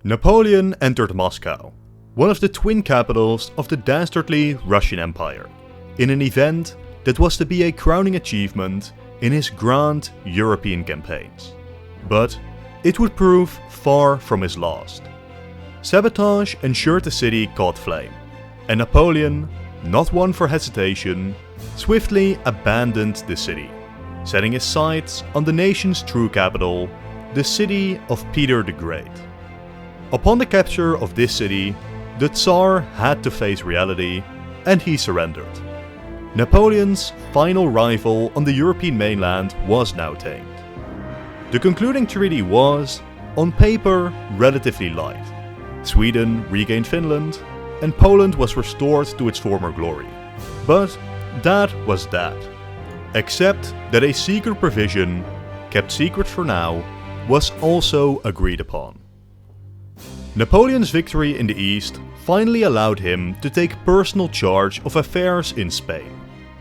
Napoleon entered Moscow, one of the twin capitals of the dastardly Russian Empire, in an event that was to be a crowning achievement in his grand European campaigns. But it would prove far from his last. Sabotage ensured the city caught flame, and Napoleon, not one for hesitation, swiftly abandoned the city, setting his sights on the nation's true capital, the city of Peter the Great. Upon the capture of this city, the Tsar had to face reality, and he surrendered. Napoleon's final rival on the European mainland was now tamed. The concluding treaty was, on paper, relatively light. Sweden regained Finland, and Poland was restored to its former glory. But that was that. Except that a secret provision, kept secret for now, was also agreed upon. Napoleon's victory in the East finally allowed him to take personal charge of affairs in Spain,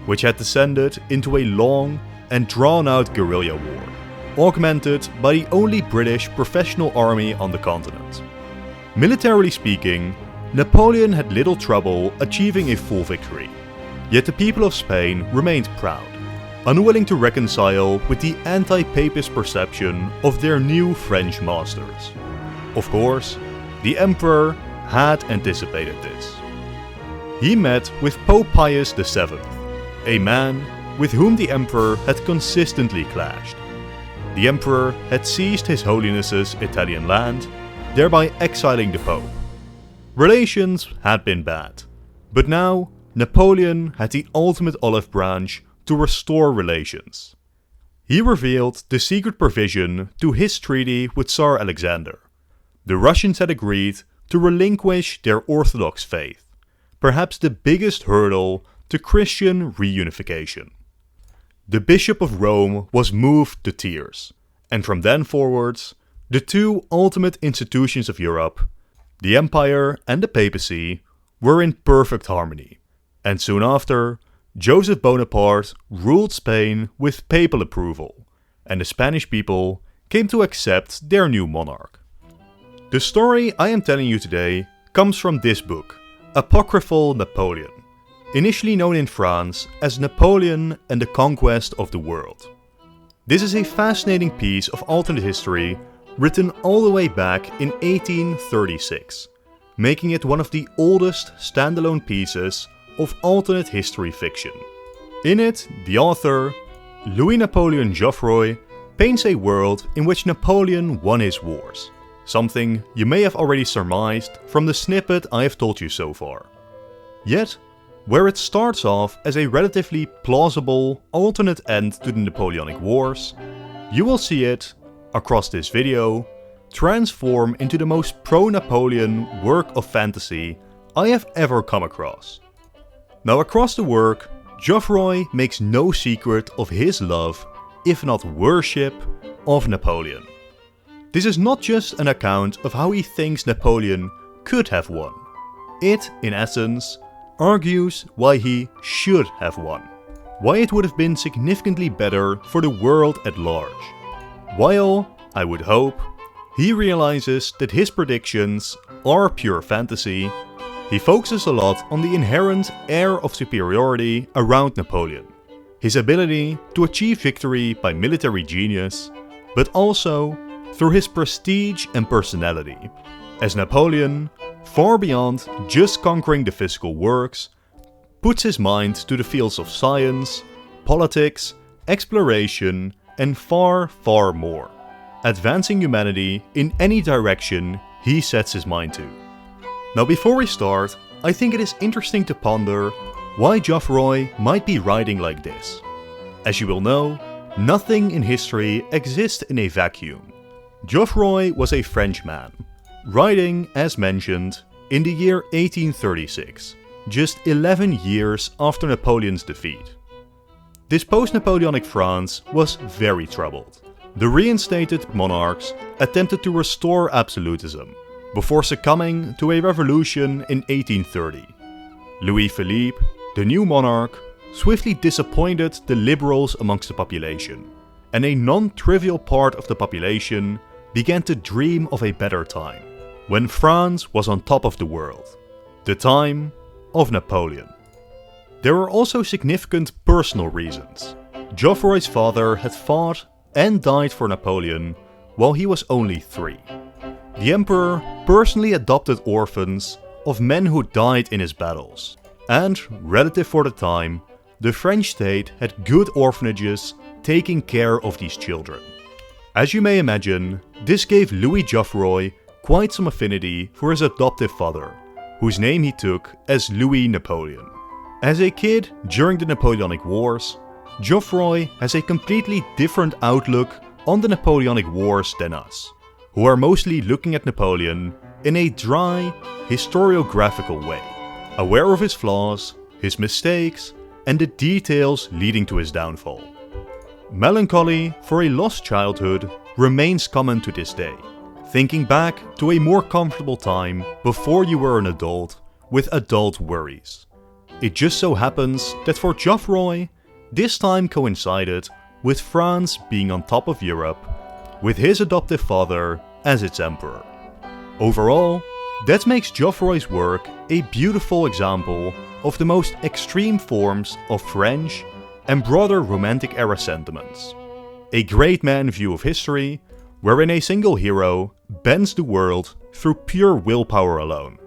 which had descended into a long and drawn-out guerrilla war, augmented by the only British professional army on the continent. Militarily speaking, Napoleon had little trouble achieving a full victory, yet the people of Spain remained proud, unwilling to reconcile with the anti-papist perception of their new French masters. Of course, the Emperor had anticipated this. He met with Pope Pius VII, a man with whom the Emperor had consistently clashed. The Emperor had seized His Holiness's Italian land, thereby exiling the Pope. Relations had been bad, but now Napoleon had the ultimate olive branch to restore relations. He revealed the secret provision to his treaty with Tsar Alexander. The Russians had agreed to relinquish their Orthodox faith, perhaps the biggest hurdle to Christian reunification. The Bishop of Rome was moved to tears, and from then forwards, the two ultimate institutions of Europe, the Empire and the Papacy, were in perfect harmony, and soon after, Joseph Bonaparte ruled Spain with papal approval, and the Spanish people came to accept their new monarch. The story I am telling you today comes from this book, Apocryphal Napoleon, initially known in France as Napoleon and the Conquest of the World. This is a fascinating piece of alternate history written all the way back in 1836, making it one of the oldest standalone pieces of alternate history fiction. In it, the author, Louis-Napoleon Geoffroy, paints a world in which Napoleon won his wars, something you may have already surmised from the snippet I have told you so far. Yet, where it starts off as a relatively plausible alternate end to the Napoleonic Wars, you will see it, across this video, transform into the most pro-Napoleon work of fantasy I have ever come across. Now, across the work, Geoffroy makes no secret of his love, if not worship, of Napoleon. This is not just an account of how he thinks Napoleon could have won. It, in essence, argues why he should have won. Why it would have been significantly better for the world at large. While, I would hope, he realizes that his predictions are pure fantasy, he focuses a lot on the inherent air of superiority around Napoleon, his ability to achieve victory by military genius, but also through his prestige and personality, as Napoleon, far beyond just conquering the physical works, puts his mind to the fields of science, politics, exploration, and far, far more, advancing humanity in any direction he sets his mind to. Now, before we start, I think it is interesting to ponder why Geoffroy might be writing like this. As you will know, nothing in history exists in a vacuum. Geoffroy was a French man, writing, as mentioned, in the year 1836, just 11 years after Napoleon's defeat. This post-Napoleonic France was very troubled. The reinstated monarchs attempted to restore absolutism, before succumbing to a revolution in 1830. Louis-Philippe, the new monarch, swiftly disappointed the liberals amongst the population, and a non-trivial part of the population began to dream of a better time, when France was on top of the world, the time of Napoleon. There were also significant personal reasons. Geoffroy's father had fought and died for Napoleon while he was only 3. The emperor personally adopted orphans of men who died in his battles, and, relative for the time, the French state had good orphanages taking care of these children. As you may imagine, this gave Louis Geoffroy quite some affinity for his adoptive father, whose name he took as Louis Napoleon. As a kid during the Napoleonic Wars, Geoffroy has a completely different outlook on the Napoleonic Wars than us, who are mostly looking at Napoleon in a dry, historiographical way, aware of his flaws, his mistakes, and the details leading to his downfall. Melancholy for a lost childhood remains common to this day, thinking back to a more comfortable time before you were an adult with adult worries. It just so happens that for Geoffroy, this time coincided with France being on top of Europe, with his adoptive father as its emperor. Overall, that makes Geoffroy's work a beautiful example of the most extreme forms of French and broader Romantic era sentiments. A great man view of history, wherein a single hero bends the world through pure willpower alone,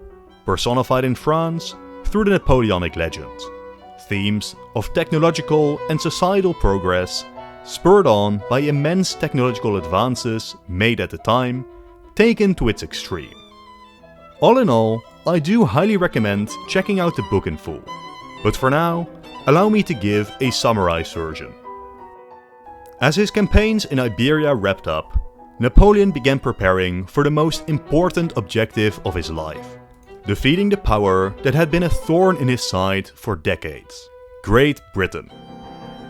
personified in France through the Napoleonic legend. Themes of technological and societal progress, spurred on by immense technological advances made at the time, taken to its extreme. All in all, I do highly recommend checking out the book in full, but for now, allow me to give a summarized version. As his campaigns in Iberia wrapped up, Napoleon began preparing for the most important objective of his life, defeating the power that had been a thorn in his side for decades, Great Britain.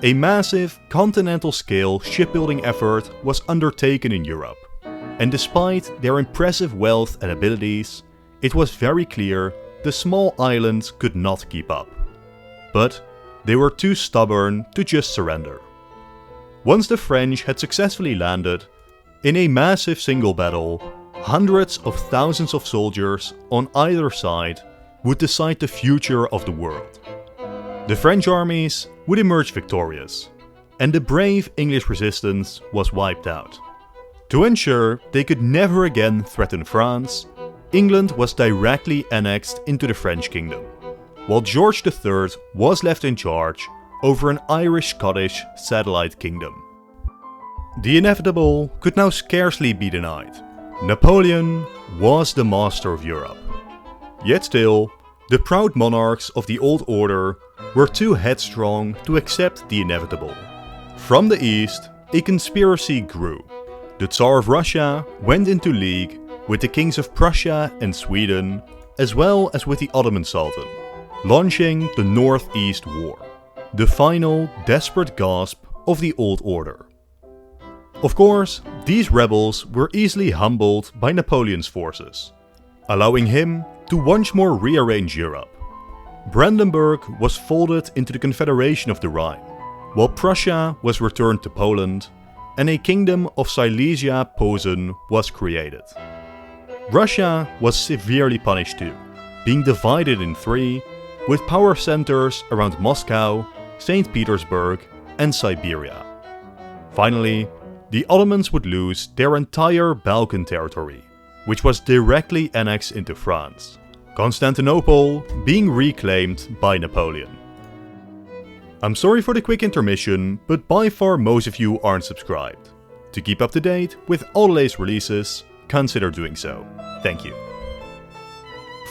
A massive, continental-scale shipbuilding effort was undertaken in Europe, and despite their impressive wealth and abilities, it was very clear the small islands could not keep up. But they were too stubborn to just surrender. Once the French had successfully landed, in a massive single battle, hundreds of thousands of soldiers on either side would decide the future of the world. The French armies would emerge victorious, and the brave English resistance was wiped out. To ensure they could never again threaten France, England was directly annexed into the French kingdom, while George III was left in charge over an Irish-Scottish satellite kingdom. The inevitable could now scarcely be denied. Napoleon was the master of Europe. Yet still, the proud monarchs of the old order were too headstrong to accept the inevitable. From the east, a conspiracy grew. The Tsar of Russia went into league with the kings of Prussia and Sweden, as well as with the Ottoman Sultan, launching the Northeast War, the final desperate gasp of the old order. Of course, these rebels were easily humbled by Napoleon's forces, allowing him to once more rearrange Europe. Brandenburg was folded into the Confederation of the Rhine, while Prussia was returned to Poland, and a kingdom of Silesia-Posen was created. Russia was severely punished too, being divided in 3, with power centers around Moscow, St. Petersburg, and Siberia. Finally, the Ottomans would lose their entire Balkan territory, which was directly annexed into France, Constantinople being reclaimed by Napoleon. I'm sorry for the quick intermission, but by far most of you aren't subscribed. To keep up to date with all the latest releases, consider doing so. Thank you.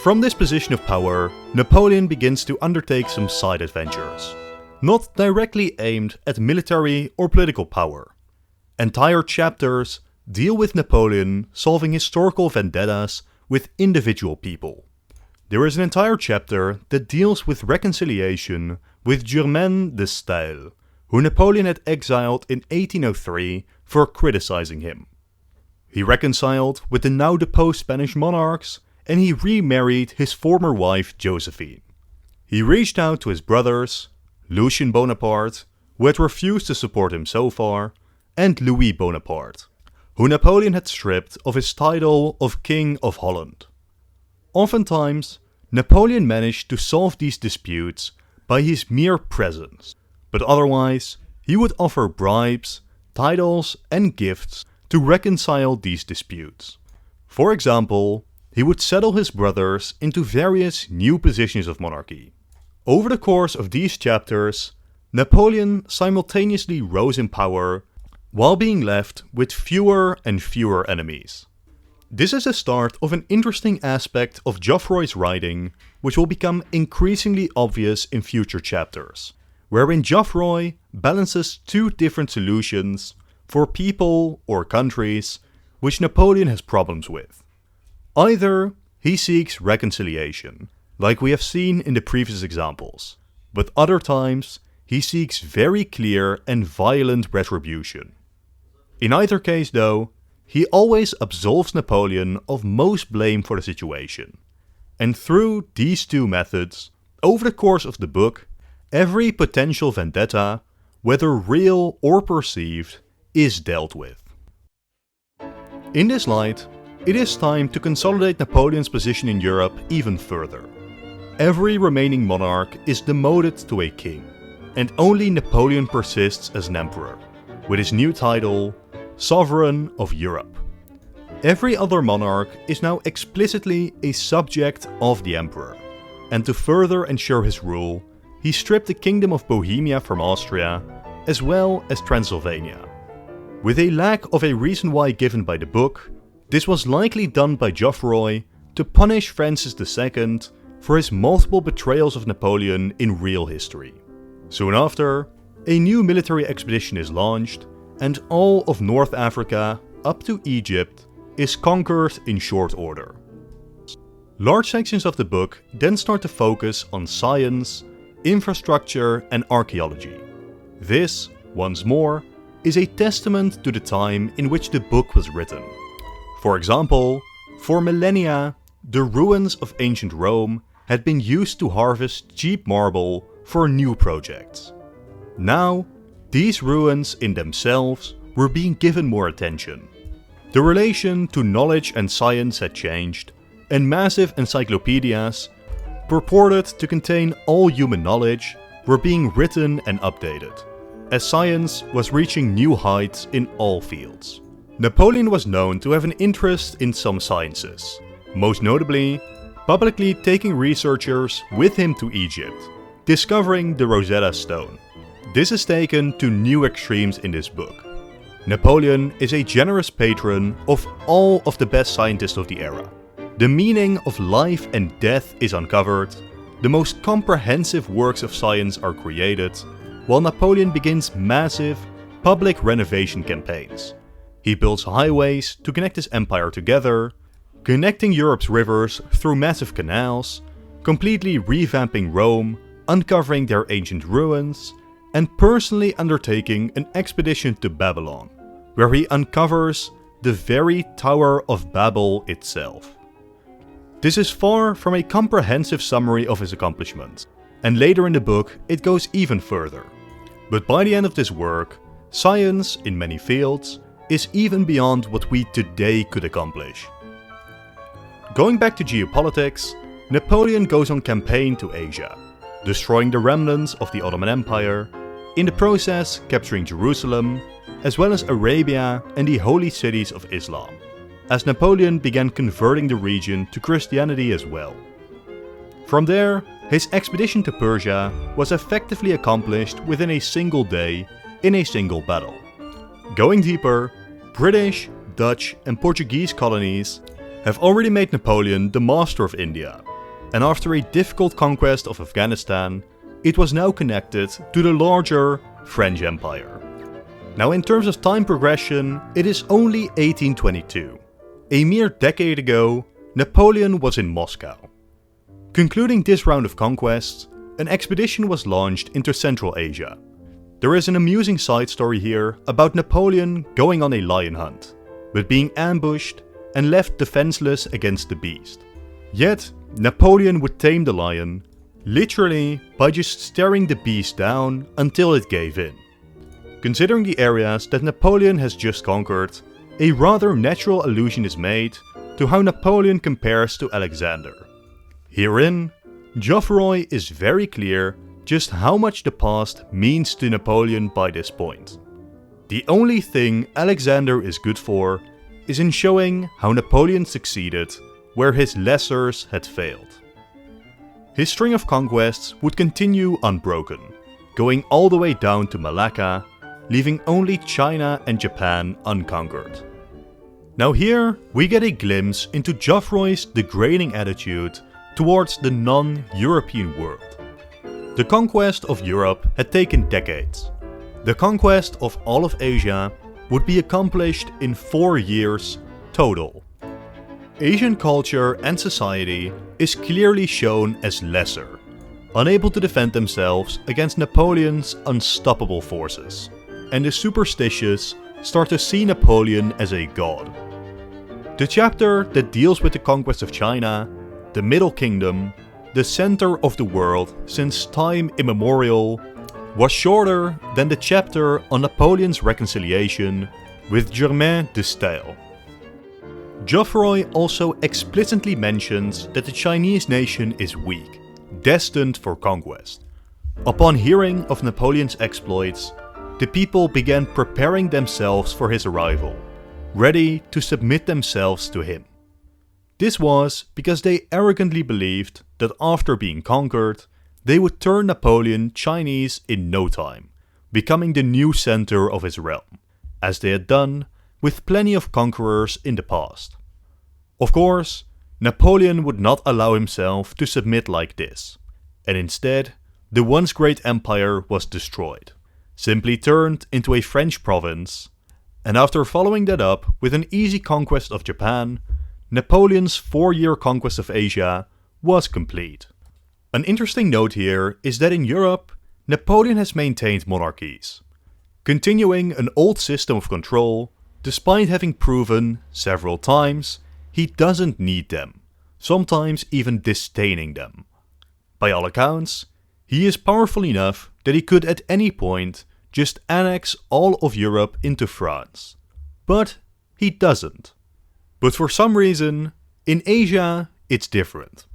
From this position of power, Napoleon begins to undertake some side adventures, not directly aimed at military or political power. Entire chapters deal with Napoleon solving historical vendettas with individual people. There is an entire chapter that deals with reconciliation with Germain de Staël, who Napoleon had exiled in 1803 for criticizing him. He reconciled with the now deposed Spanish monarchs, and he remarried his former wife Josephine. He reached out to his brothers, Lucien Bonaparte, who had refused to support him so far, and Louis Bonaparte, who Napoleon had stripped of his title of King of Holland. Oftentimes, Napoleon managed to solve these disputes by his mere presence, but otherwise, he would offer bribes, titles, and gifts to reconcile these disputes. For example, he would settle his brothers into various new positions of monarchy. Over the course of these chapters, Napoleon simultaneously rose in power while being left with fewer and fewer enemies. This is the start of an interesting aspect of Geoffroy's writing, which will become increasingly obvious in future chapters, wherein Geoffroy balances two different solutions for people or countries which Napoleon has problems with. Either he seeks reconciliation, like we have seen in the previous examples, but other times he seeks very clear and violent retribution. In either case though, he always absolves Napoleon of most blame for the situation. And through these two methods, over the course of the book, every potential vendetta, whether real or perceived, is dealt with. In this light, it is time to consolidate Napoleon's position in Europe even further. Every remaining monarch is demoted to a king, and only Napoleon persists as an emperor, with his new title, Sovereign of Europe. Every other monarch is now explicitly a subject of the emperor, and to further ensure his rule, he stripped the Kingdom of Bohemia from Austria, as well as Transylvania. With a lack of a reason why given by the book, this was likely done by Geoffroy to punish Francis II for his multiple betrayals of Napoleon in real history. Soon after, a new military expedition is launched, and all of North Africa, up to Egypt, is conquered in short order. Large sections of the book then start to focus on science, infrastructure, and archaeology. This, once more, is a testament to the time in which the book was written. For example, for millennia, the ruins of ancient Rome had been used to harvest cheap marble for new projects. Now, these ruins in themselves were being given more attention. The relation to knowledge and science had changed, and massive encyclopedias, purported to contain all human knowledge, were being written and updated, as science was reaching new heights in all fields. Napoleon was known to have an interest in some sciences, most notably publicly taking researchers with him to Egypt, discovering the Rosetta Stone. This is taken to new extremes in this book. Napoleon is a generous patron of all of the best scientists of the era. The meaning of life and death is uncovered, the most comprehensive works of science are created, while Napoleon begins massive, public renovation campaigns. He builds highways to connect his empire together, connecting Europe's rivers through massive canals, completely revamping Rome, uncovering their ancient ruins, and personally undertaking an expedition to Babylon, where he uncovers the very Tower of Babel itself. This is far from a comprehensive summary of his accomplishments, and later in the book it goes even further. But by the end of this work, science, in many fields, is even beyond what we today could accomplish. Going back to geopolitics, Napoleon goes on campaign to Asia, destroying the remnants of the Ottoman Empire, in the process capturing Jerusalem, as well as Arabia and the holy cities of Islam, as Napoleon began converting the region to Christianity as well. From there, his expedition to Persia was effectively accomplished within a single day, in a single battle. Going deeper, British, Dutch and Portuguese colonies have already made Napoleon the master of India, and after a difficult conquest of Afghanistan, it was now connected to the larger French Empire. Now in terms of time progression, it is only 1822. A mere decade ago, Napoleon was in Moscow. Concluding this round of conquests, an expedition was launched into Central Asia. There is an amusing side story here about Napoleon going on a lion hunt, but being ambushed and left defenseless against the beast. Yet, Napoleon would tame the lion, literally by just staring the beast down until it gave in. Considering the areas that Napoleon has just conquered, a rather natural allusion is made to how Napoleon compares to Alexander. Herein, Geoffroy is very clear just how much the past means to Napoleon by this point. The only thing Alexander is good for is in showing how Napoleon succeeded where his lessers had failed. His string of conquests would continue unbroken, going all the way down to Malacca, leaving only China and Japan unconquered. Now here we get a glimpse into Geoffroy's degrading attitude towards the non-European world. The conquest of Europe had taken decades. The conquest of all of Asia would be accomplished in 4 years total. Asian culture and society is clearly shown as lesser, unable to defend themselves against Napoleon's unstoppable forces, and the superstitious start to see Napoleon as a god. The chapter that deals with the conquest of China, the Middle Kingdom, the center of the world since time immemorial, was shorter than the chapter on Napoleon's reconciliation with Germain de Staël. Geoffroy also explicitly mentions that the Chinese nation is weak, destined for conquest. Upon hearing of Napoleon's exploits, the people began preparing themselves for his arrival, ready to submit themselves to him. This was because they arrogantly believed that after being conquered, they would turn Napoleon Chinese in no time, becoming the new center of his realm, as they had done with plenty of conquerors in the past. Of course, Napoleon would not allow himself to submit like this, and instead, the once great empire was destroyed, simply turned into a French province, and after following that up with an easy conquest of Japan, Napoleon's 4-year conquest of Asia was complete. An interesting note here is that in Europe, Napoleon has maintained monarchies, continuing an old system of control, despite having proven several times he doesn't need them, sometimes even disdaining them. By all accounts, he is powerful enough that he could at any point just annex all of Europe into France. But he doesn't. But for some reason, in Asia, it's different.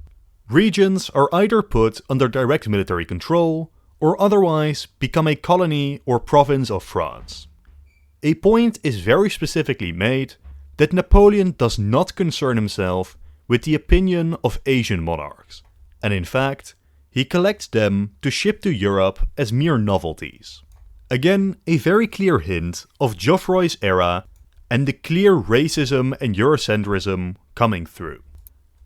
Regions are either put under direct military control, or otherwise become a colony or province of France. A point is very specifically made that Napoleon does not concern himself with the opinion of Asian monarchs, and in fact, he collects them to ship to Europe as mere novelties. Again, a very clear hint of Geoffroy's era and the clear racism and Eurocentrism coming through.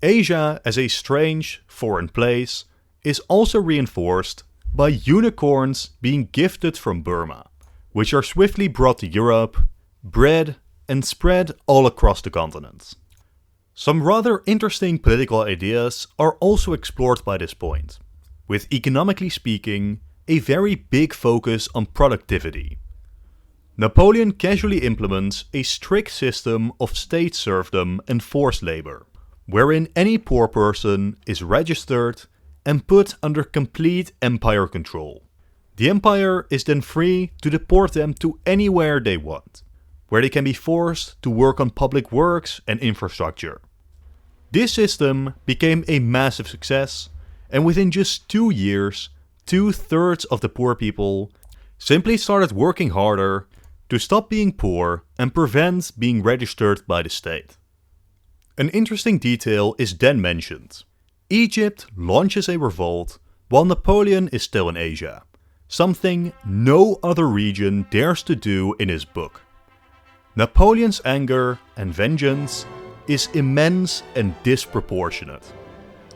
Asia as a strange, foreign place is also reinforced by unicorns being gifted from Burma, which are swiftly brought to Europe, bred and spread all across the continent. Some rather interesting political ideas are also explored by this point, with economically speaking, a very big focus on productivity. Napoleon casually implements a strict system of state serfdom and forced labor, wherein any poor person is registered and put under complete empire control. The empire is then free to deport them to anywhere they want, where they can be forced to work on public works and infrastructure. This system became a massive success, and within just 2 years, 2/3 of the poor people simply started working harder to stop being poor and prevent being registered by the state. An interesting detail is then mentioned. Egypt launches a revolt while Napoleon is still in Asia, something no other region dares to do in his book. Napoleon's anger and vengeance is immense and disproportionate.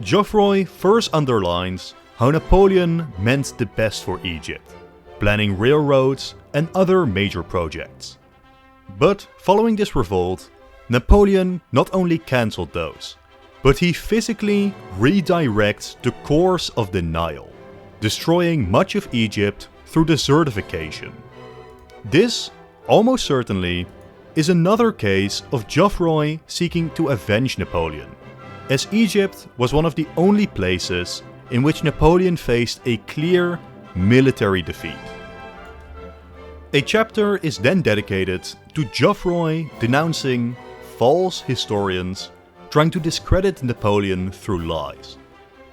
Geoffroy first underlines how Napoleon meant the best for Egypt, planning railroads and other major projects. But following this revolt, Napoleon not only cancelled those, but he physically redirects the course of the Nile, destroying much of Egypt through desertification. This, almost certainly, is another case of Geoffroy seeking to avenge Napoleon, as Egypt was one of the only places in which Napoleon faced a clear military defeat. A chapter is then dedicated to Geoffroy denouncing false historians trying to discredit Napoleon through lies.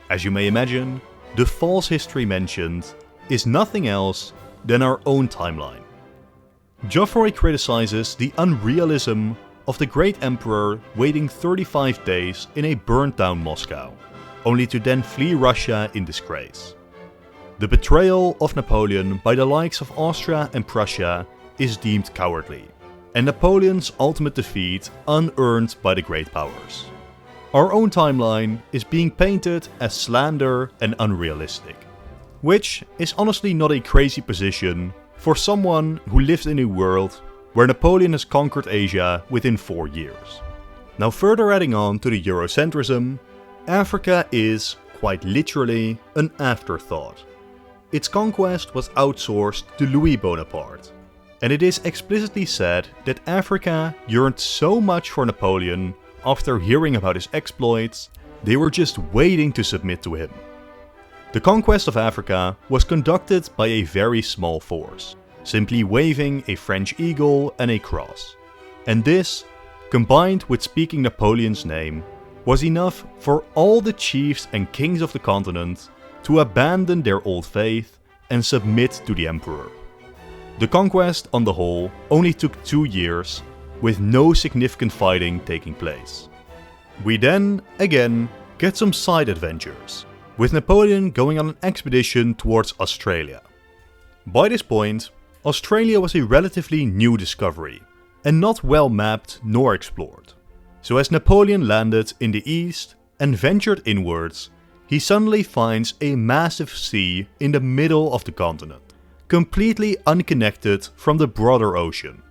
As you may imagine, the false history mentioned is nothing else than our own timeline. Geoffroy criticizes the unrealism of the great emperor waiting 35 days in a burnt down Moscow, only to then flee Russia in disgrace. The betrayal of Napoleon by the likes of Austria and Prussia is deemed cowardly, and Napoleon's ultimate defeat unearned by the great powers. Our own timeline is being painted as slander and unrealistic, which is honestly not a crazy position for someone who lived in a world where Napoleon has conquered Asia within 4 years. Now, further adding on to the Eurocentrism, Africa is, quite literally, an afterthought. Its conquest was outsourced to Louis Bonaparte, and it is explicitly said that Africa yearned so much for Napoleon after hearing about his exploits, they were just waiting to submit to him. The conquest of Africa was conducted by a very small force, simply waving a French eagle and a cross. And this, combined with speaking Napoleon's name, was enough for all the chiefs and kings of the continent to abandon their old faith and submit to the emperor. The conquest on the whole only took 2 years, with no significant fighting taking place. We then, again, get some side adventures, with Napoleon going on an expedition towards Australia. By this point, Australia was a relatively new discovery, and not well mapped nor explored. So as Napoleon landed in the east and ventured inwards, he suddenly finds a massive sea in the middle of the continent, completely unconnected from the broader ocean,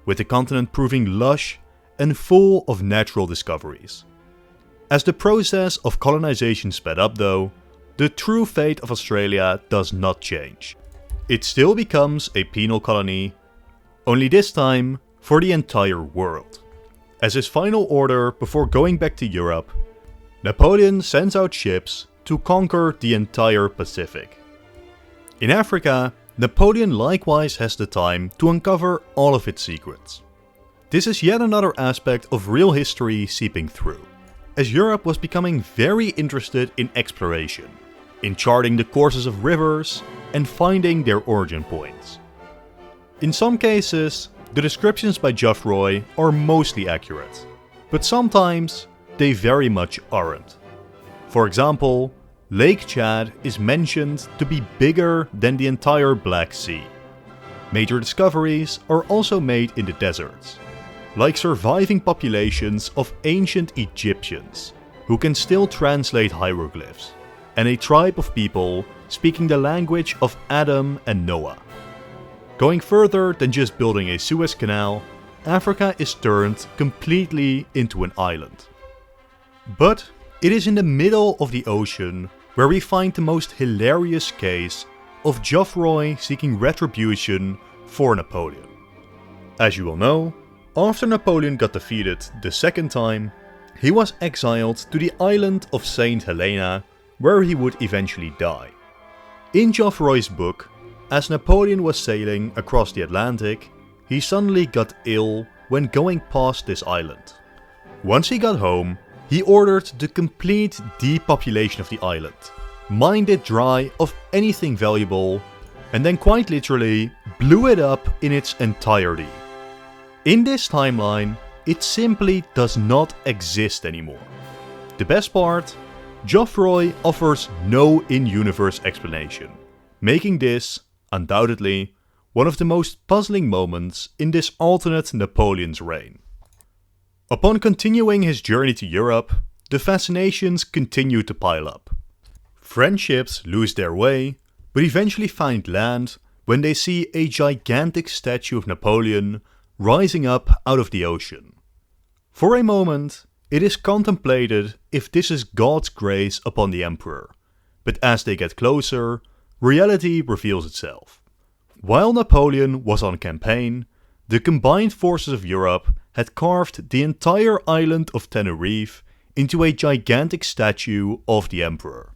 with the continent proving lush and full of natural discoveries. As the process of colonization sped up though, the true fate of Australia does not change. It still becomes a penal colony, only this time for the entire world. As his final order before going back to Europe, Napoleon sends out ships to conquer the entire Pacific. In Africa, Napoleon likewise has the time to uncover all of its secrets. This is yet another aspect of real history seeping through, as Europe was becoming very interested in exploration, in charting the courses of rivers and finding their origin points. In some cases, the descriptions by Geoffroy are mostly accurate, but sometimes they very much aren't. For example, Lake Chad is mentioned to be bigger than the entire Black Sea. Major discoveries are also made in the deserts, like surviving populations of ancient Egyptians who can still translate hieroglyphs, and a tribe of people speaking the language of Adam and Noah. Going further than just building a Suez Canal, Africa is turned completely into an island. But it is in the middle of the ocean where we find the most hilarious case of Geoffroy seeking retribution for Napoleon. As you will know, after Napoleon got defeated the second time, he was exiled to the island of Saint Helena, where he would eventually die. In Geoffroy's book, as Napoleon was sailing across the Atlantic, he suddenly got ill when going past this island. Once he got home, he ordered the complete depopulation of the island, mined it dry of anything valuable, and then quite literally blew it up in its entirety. In this timeline, it simply does not exist anymore. The best part? Geoffroy offers no in-universe explanation, making this, undoubtedly, one of the most puzzling moments in this alternate Napoleon's reign. Upon continuing his journey to Europe, the fascinations continue to pile up. French ships lose their way, but eventually find land when they see a gigantic statue of Napoleon rising up out of the ocean. For a moment, it is contemplated if this is God's grace upon the emperor, but as they get closer, reality reveals itself. While Napoleon was on campaign, the combined forces of Europe had carved the entire island of Tenerife into a gigantic statue of the emperor.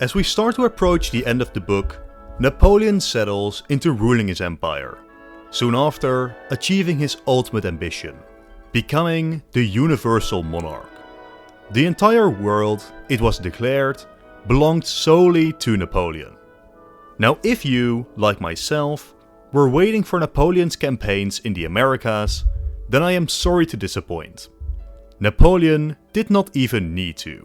As we start to approach the end of the book, Napoleon settles into ruling his empire, soon after achieving his ultimate ambition, becoming the Universal Monarch. The entire world, it was declared, belonged solely to Napoleon. Now if you, like myself, were waiting for Napoleon's campaigns in the Americas, then I am sorry to disappoint. Napoleon did not even need to.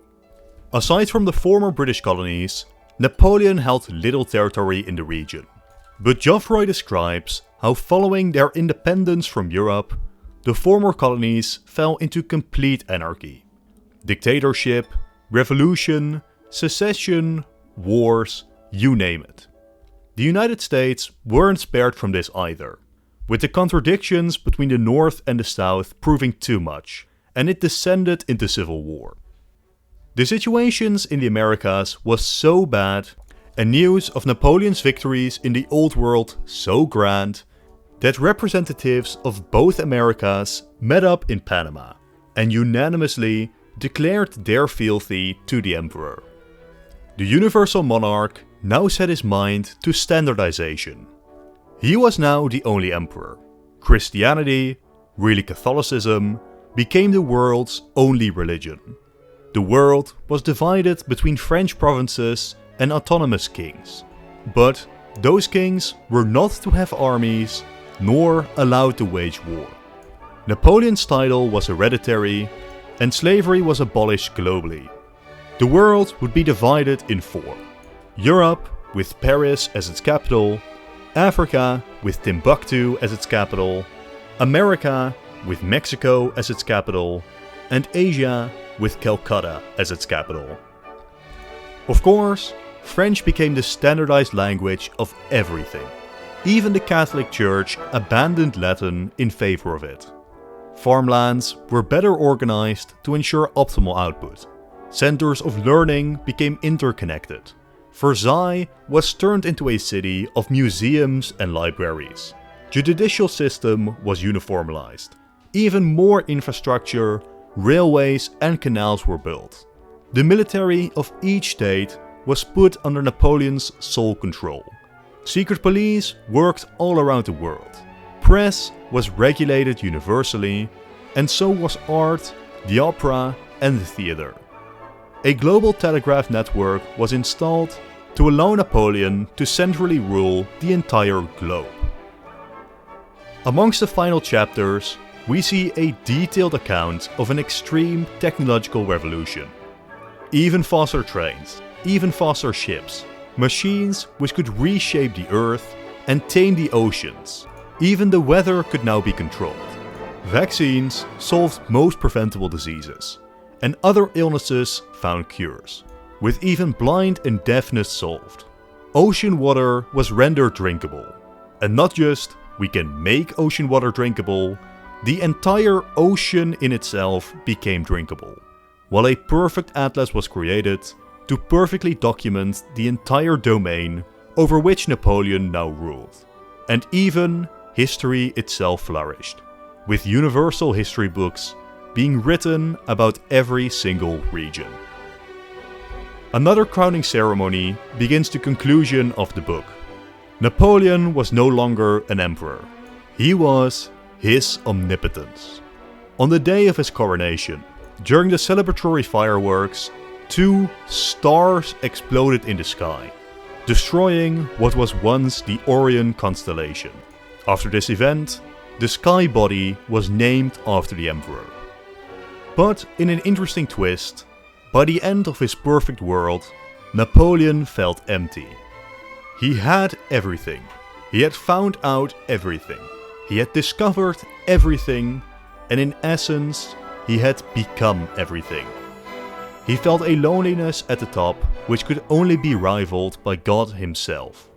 Aside from the former British colonies, Napoleon held little territory in the region. But Geoffroy describes how following their independence from Europe, the former colonies fell into complete anarchy. Dictatorship, revolution, secession, wars, you name it. The United States weren't spared from this either, with the contradictions between the North and the South proving too much, and it descended into civil war. The situations in the Americas was so bad, and news of Napoleon's victories in the Old World so grand, that representatives of both Americas met up in Panama, and unanimously declared their fealty to the Emperor. The Universal Monarch now set his mind to standardization. He was now the only emperor. Christianity, really Catholicism, became the world's only religion. The world was divided between French provinces and autonomous kings. But those kings were not to have armies, nor allowed to wage war. Napoleon's title was hereditary, and slavery was abolished globally. The world would be divided in four. Europe, with Paris as its capital, Africa, with Timbuktu as its capital, America, with Mexico as its capital, and Asia, with Calcutta as its capital. Of course, French became the standardized language of everything. Even the Catholic Church abandoned Latin in favor of it. Farmlands were better organized to ensure optimal output. Centers of learning became interconnected. Versailles was turned into a city of museums and libraries. The judicial system was uniformized. Even more infrastructure, railways and canals were built. The military of each state was put under Napoleon's sole control. Secret police worked all around the world. Press was regulated universally, and so was art, the opera and the theater. A global telegraph network was installed to allow Napoleon to centrally rule the entire globe. Amongst the final chapters, we see a detailed account of an extreme technological revolution. Even faster trains, even faster ships, machines which could reshape the earth and tame the oceans. Even the weather could now be controlled. Vaccines solved most preventable diseases, and other illnesses found cures, with even blind and deafness solved. Ocean water was rendered drinkable. And not just, we can make ocean water drinkable, the entire ocean in itself became drinkable, while a perfect atlas was created to perfectly document the entire domain over which Napoleon now ruled. And even history itself flourished, with universal history books being written about every single region. Another crowning ceremony begins the conclusion of the book. Napoleon was no longer an emperor. He was his omnipotence. On the day of his coronation, during the celebratory fireworks, 2 stars exploded in the sky, destroying what was once the Orion constellation. After this event, the sky body was named after the emperor. But in an interesting twist, by the end of his perfect world, Napoleon felt empty. He had everything. He had found out everything. He had discovered everything, and in essence, he had become everything. He felt a loneliness at the top which could only be rivaled by God himself.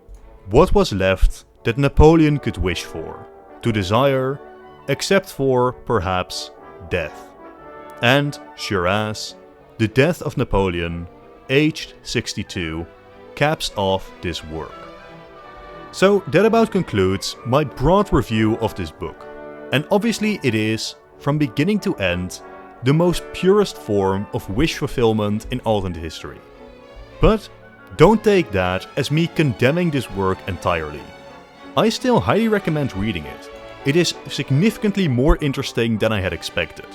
What was left that Napoleon could wish for, to desire, except for, perhaps, death? And, sure as, the death of Napoleon, aged 62, caps off this work. So that about concludes my broad review of this book. And obviously it is, from beginning to end, the most purest form of wish fulfillment in alternate history. But Don't take that as me condemning this work entirely. I still highly recommend reading it. It is significantly more interesting than I had expected.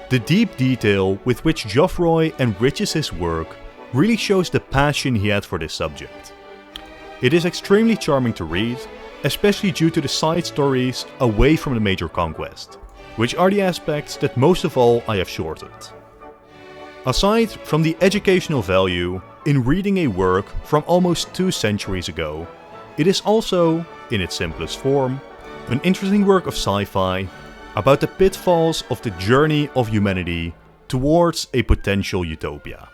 The deep detail with which Geoffroy enriches his work really shows the passion he had for this subject. It is extremely charming to read, especially due to the side stories away from the major conquest, which are the aspects that most of all I have shortened. Aside from the educational value in reading a work from almost 2 centuries ago, it is also, in its simplest form, an interesting work of sci-fi about the pitfalls of the journey of humanity towards a potential utopia.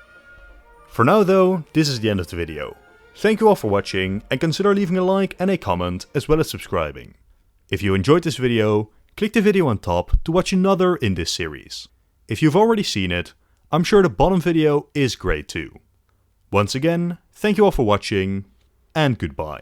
For now though, this is the end of the video. Thank you all for watching and consider leaving a like and a comment as well as subscribing. If you enjoyed this video, click the video on top to watch another in this series. If you've already seen it, I'm sure the bottom video is great too. Once again, thank you all for watching and goodbye.